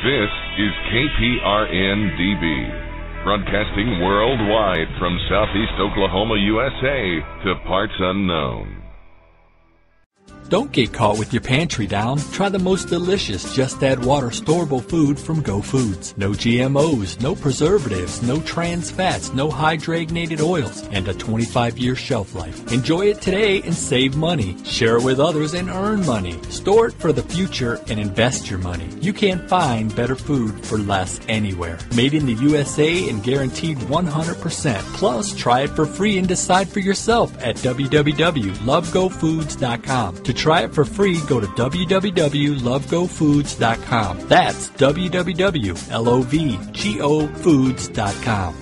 This is KPRN-DB, broadcasting worldwide from Southeast Oklahoma, USA to parts unknown. Don't get caught with your pantry down. Try the most delicious Just Add Water storable food from Go Foods. No GMOs, no preservatives, no trans fats, no hydrogenated oils, and a 25-year shelf life. Enjoy it today and save money. Share it with others and earn money. Store it for the future and invest your money. You can't find better food for less anywhere. Made in the USA and guaranteed 100%. Plus, try it for free and decide for yourself at www.lovegofoods.com. To try it for free, go to www.lovegofoods.com. That's www.lovegofoods.com.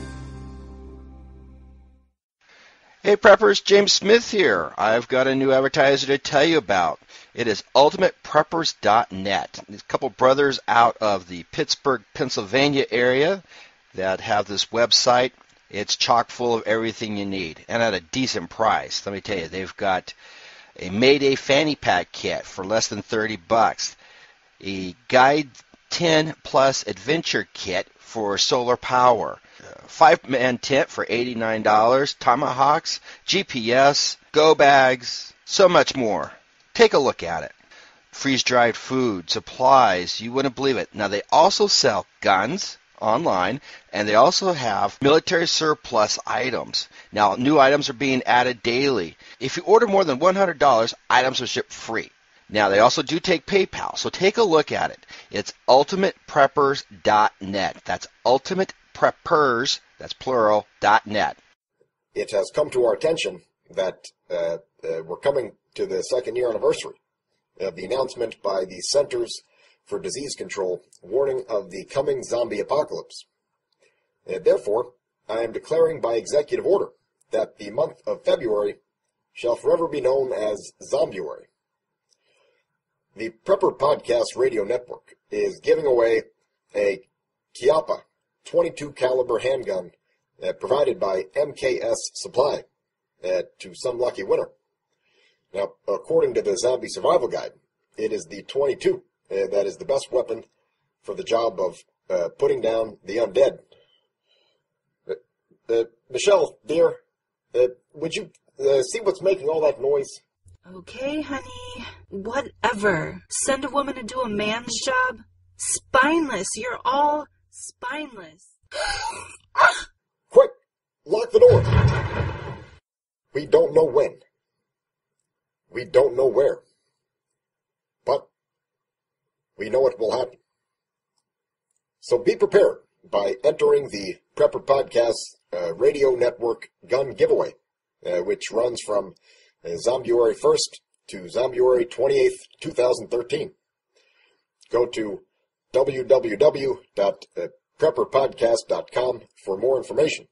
Hey preppers, James Smith here. I've got a new advertiser to tell you about. It is ultimatepreppers.net. There's a couple brothers out of the Pittsburgh, Pennsylvania area that have this website. It's chock full of everything you need and at a decent price. Let me tell you, they've got a Mayday fanny pack kit for less than $30, a Guide 10 Plus Adventure Kit for solar power, 5-man tent for $89, tomahawks, GPS, go bags, so much more. Take a look at it. Freeze-dried food, supplies, you wouldn't believe it. Now they also sell guns online, and they also have military surplus items. Now, new items are being added daily. If you order more than $100, items are shipped free. Now, they also do take PayPal, so take a look at it. It's ultimatepreppers.net. That's ultimatepreppers, that's plural, .net. It has come to our attention that we're coming to the second year anniversary of the announcement by the Centers for Disease Control warning of the coming zombie apocalypse. Therefore, I am declaring by executive order that the month of February shall forever be known as Zombuary. The Prepper Podcast Radio Network is giving away a Chiappa 22 caliber handgun provided by MKS Supply to some lucky winner. Now, according to the Zombie Survival Guide, it is the 22 that is the best weapon for the job of putting down the undead. Michelle, dear, would you see what's making all that noise? Okay, honey. Whatever. Send a woman to do a man's job? Spineless. You're all spineless. Quick! Lock the door! We don't know when. We don't know where. But we know it will happen. So be prepared by entering the Prepper Podcast Radio Network Gun Giveaway, which runs from Zombuary 1st to Zombuary 28th, 2013. Go to www.prepperpodcast.com for more information.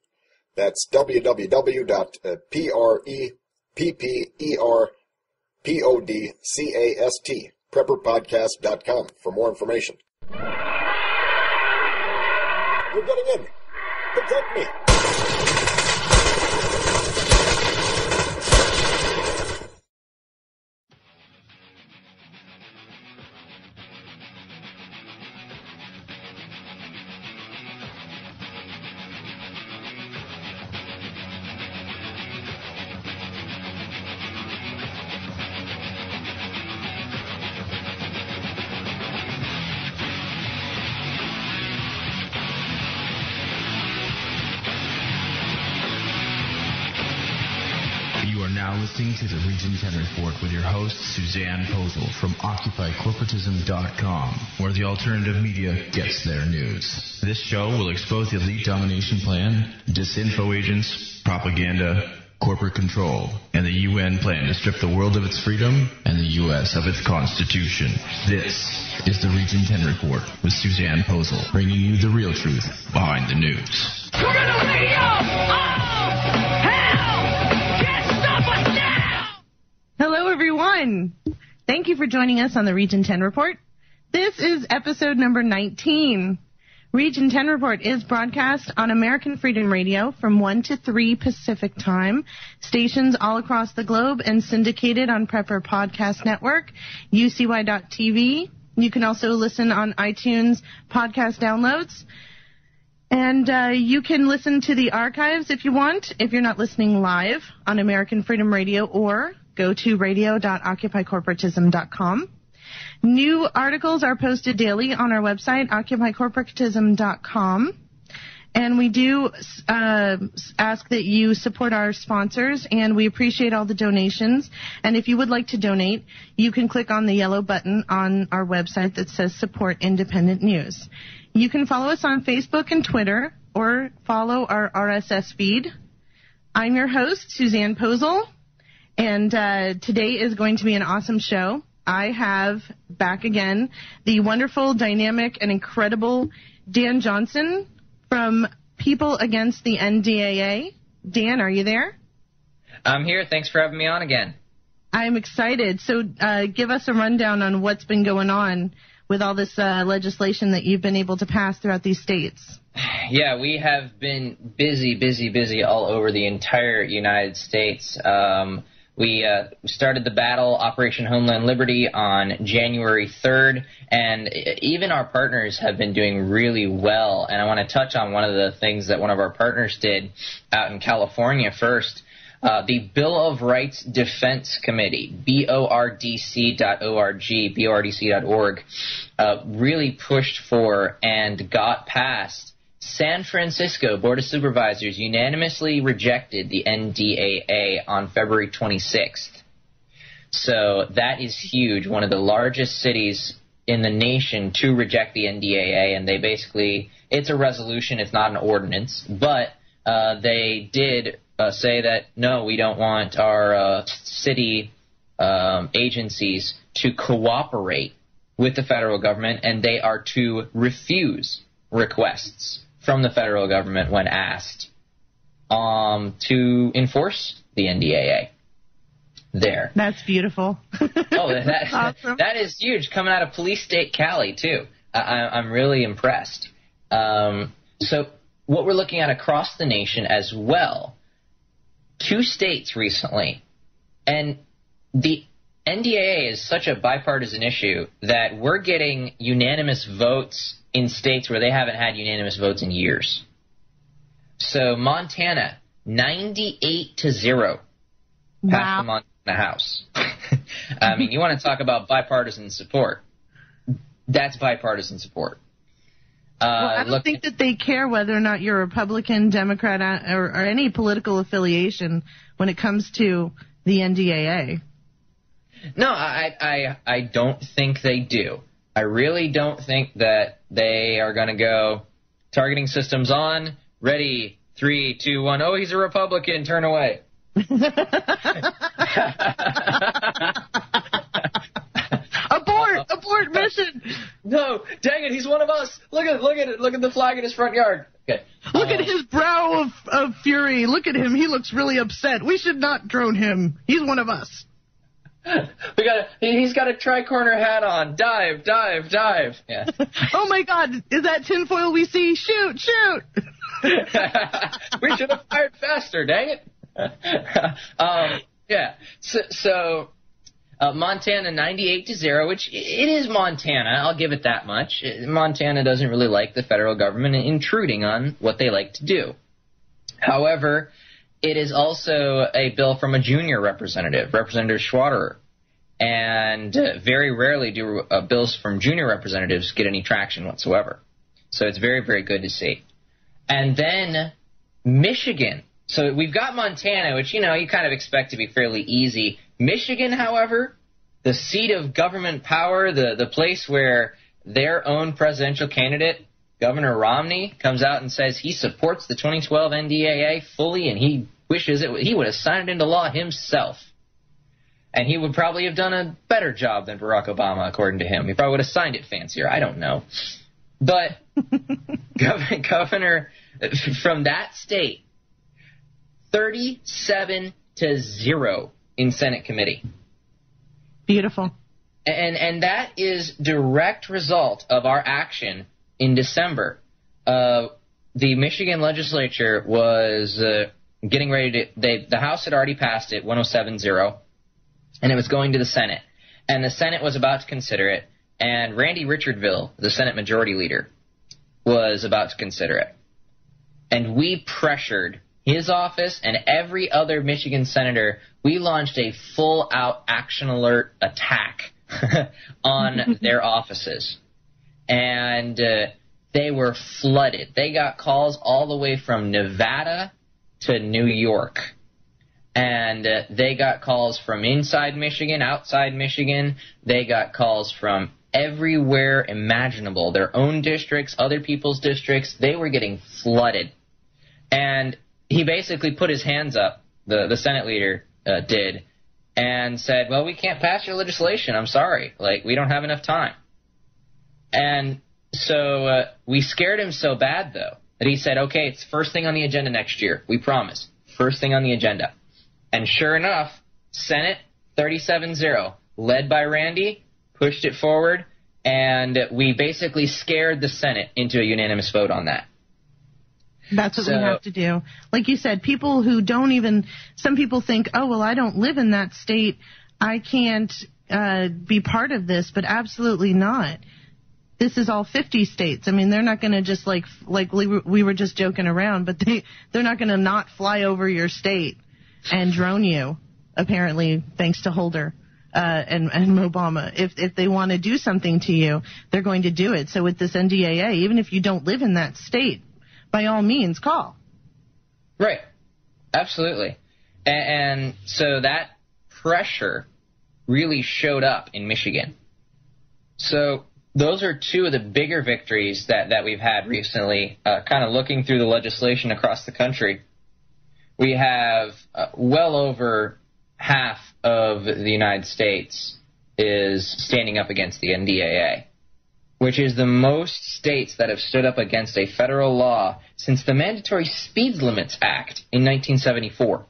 That's www.prepperpodcast, prepperpodcast.com for more information. You're getting in. Protect me. Listening to the Region 10 Report with your host, Susanne Posel from OccupyCorporatism.com, where the alternative media gets their news. This show will expose the elite domination plan, disinfo agents, propaganda, corporate control, and the UN plan to strip the world of its freedom and the U.S. of its Constitution. This is the Region 10 Report with Susanne Posel, bringing you the real truth behind the news. We're gonna wake up! Oh, hell! Can't stop us now! Hello, everyone. Thank you for joining us on the Region 10 Report. This is episode number 19. Region 10 Report is broadcast on American Freedom Radio from 1 to 3 Pacific Time, stations all across the globe, and syndicated on Prepper Podcast Network, UCY.TV, You can also listen on iTunes podcast downloads. And you can listen to the archives if you want, if you're not listening live on American Freedom Radio, or go to radio.occupycorporatism.com. New articles are posted daily on our website, occupycorporatism.com. And we do ask that you support our sponsors, and we appreciate all the donations. And if you would like to donate, you can click on the yellow button on our website that says Support Independent News. You can follow us on Facebook and Twitter, or follow our RSS feed. I'm your host, Susanne Posel, and today is going to be an awesome show. I have back again the wonderful, dynamic, and incredible Dan Johnson from People Against the N.D.A. Dan, are you there? I'm here. Thanks for having me on again. I'm excited. So give us a rundown on what's been going on with all this legislation that you've been able to pass throughout these states. Yeah, we have been busy all over the entire United States. We started the battle, Operation Homeland Liberty, on January 3rd, and even our partners have been doing really well. And I want to touch on one of the things that one of our partners did out in California first. The Bill of Rights Defense Committee, bordc.org, really pushed for and got passed. San Francisco Board of Supervisors unanimously rejected the NDAA on February 26th. So that is huge, one of the largest cities in the nation to reject the NDAA, and they basically, it's a resolution, it's not an ordinance, but they did say that, no, we don't want our city agencies to cooperate with the federal government, and they are to refuse requests from the federal government when asked to enforce the NDAA there. That's beautiful. That's awesome. That is huge, coming out of Police State Cali, too. I'm really impressed. So what we're looking at across the nation as well, 2 states recently, and the NDAA is such a bipartisan issue that we're getting unanimous votes in states where they haven't had unanimous votes in years. So Montana, 98-0 passed the Montana House. I mean, you want to talk about bipartisan support. That's bipartisan support. Well, I don't think that they care whether or not you're Republican, Democrat, or any political affiliation when it comes to the NDAA. No, I don't think they do. I really don't think that they are going to go targeting systems on, ready, 3, 2, 1, oh, he's a Republican, turn away. Abort mission. No, dang it, he's one of us. Look at it. Look at the flag in his front yard. Okay. Look at his brow of fury. Look at him. He looks really upset. We should not drone him. He's one of us. He's got a tri-corner hat on. Dive. Yeah. Oh my God, is that tinfoil we see? Shoot. We should have fired faster, dang it. Yeah. So Montana 98-0, which it is Montana. I'll give it that much. Montana doesn't really like the federal government intruding on what they like to do. However, it is also a bill from a junior representative, Representative Schwaderer. And very rarely do bills from junior representatives get any traction whatsoever. So it's very, very good to see. And then Michigan. So we've got Montana, which, you kind of expect to be fairly easy. Michigan, however, the seat of government power, the place where their own presidential candidate, Governor Romney, comes out and says he supports the 2012 NDAA fully, and he wishes he would have signed it into law himself. And he would probably have done a better job than Barack Obama, according to him. He probably would have signed it fancier. I don't know. But governor from that state, 37-0 in Senate committee. Beautiful. And that is direct result of our action in December. The Michigan legislature was getting ready to the House had already passed it, 107-0, and it was going to the Senate. And the Senate was about to consider it, and Randy Richardville, the Senate Majority Leader, was about to consider it. And we pressured his office and every other Michigan senator. We launched a full-out action alert attack on their offices. And they were flooded. They got calls all the way from Nevada to New York. And they got calls from inside Michigan, outside Michigan. They got calls from everywhere imaginable, their own districts, other people's districts. They were getting flooded. And he basically put his hands up, the Senate leader did, and said, well, we can't pass your legislation. I'm sorry. Like, we don't have enough time. And so we scared him so bad, though, that he said, okay, it's first thing on the agenda next year. We promise. First thing on the agenda. And sure enough, Senate 37-0, led by Randy, pushed it forward, and we basically scared the Senate into a unanimous vote on that. That's what we have to do. Like you said, people who don't even, some people think, oh, well, I don't live in that state, I can't be part of this, but absolutely not. This is all 50 states. I mean, they're not going to just like we were just joking around, but they're not going to not fly over your state and drone you, apparently, thanks to Holder and Obama. If they want to do something to you, they're going to do it. So with this NDAA, even if you don't live in that state, by all means, call. Right. Absolutely. And so that pressure really showed up in Michigan. So those are two of the bigger victories that we've had recently, kind of looking through the legislation across the country. We have well over half of the United States is standing up against the NDAA, which is the most states that have stood up against a federal law since the Mandatory Speed Limits Act in 1974.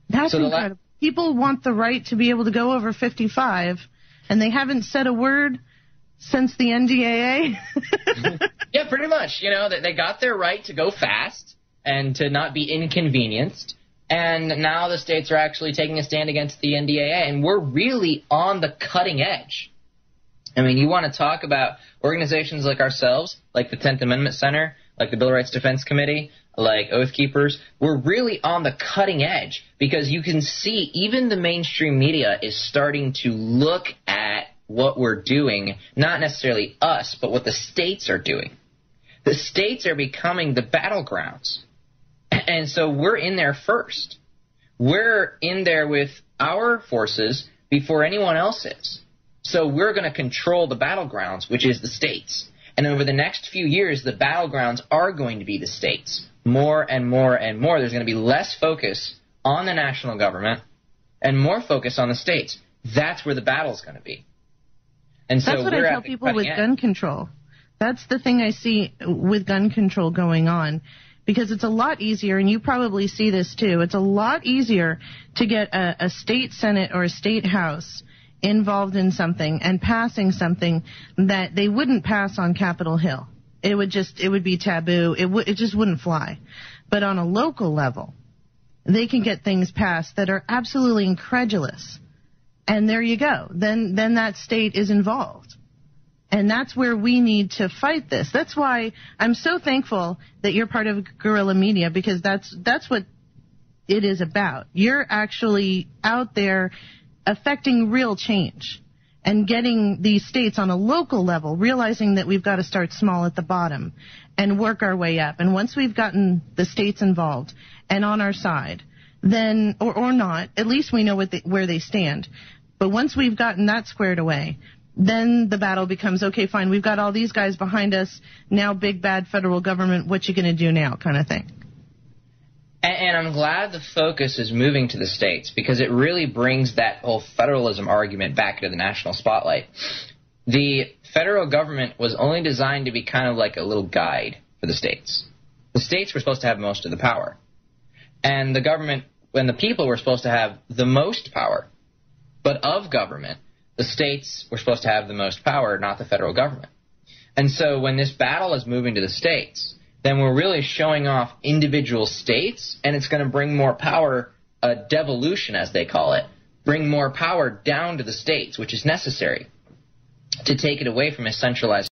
That's incredible. People want the right to be able to go over 55, and they haven't said a word since the NDAA? Yeah, pretty much. You know, they got their right to go fast and to not be inconvenienced, and now the states are actually taking a stand against the NDAA, and we're really on the cutting edge. I mean, you want to talk about organizations like ourselves, like the 10th Amendment Center, like the Bill of Rights Defense Committee, like Oath Keepers. We're really on the cutting edge because you can see even the mainstream media is starting to look at what we're doing, not necessarily us, but what the states are doing. The states are becoming the battlegrounds. And so we're in there first. We're in there with our forces before anyone else is. So we're going to control the battlegrounds, which is the states. And over the next few years, the battlegrounds are going to be the states. More and more and more. There's going to be less focus on the national government and more focus on the states. That's where the battle's going to be. And so that's what I tell people with gun control. That's the thing I see with gun control going on. Because it's a lot easier, and you probably see this too, it's a lot easier to get a state senate or a state house involved in something and passing something that they wouldn't pass on Capitol Hill. It would be taboo. It just wouldn't fly. But on a local level, they can get things passed that are absolutely incredulous. And there you go. Then that state is involved. And that's where we need to fight this. That's why I'm so thankful that you're part of Guerrilla Media, because that's what it is about. You're actually out there affecting real change and getting these states on a local level, realizing that we've got to start small at the bottom and work our way up. And once we've gotten the states involved and on our side, then, or not, at least we know where they stand. But once we've gotten that squared away, then the battle becomes, okay, fine, we've got all these guys behind us, now big bad federal government, what you going to do now kind of thing. And I'm glad the focus is moving to the states because it really brings that whole federalism argument back into the national spotlight. The federal government was only designed to be kind of like a little guide for the states. The states were supposed to have most of the power. And the government, when the people were supposed to have the most power, but of government, the states were supposed to have the most power, not the federal government. And so when this battle is moving to the states, then we're really showing off individual states, and it's going to bring more power, devolution as they call it, bring more power down to the states, which is necessary. to take it away from a centralized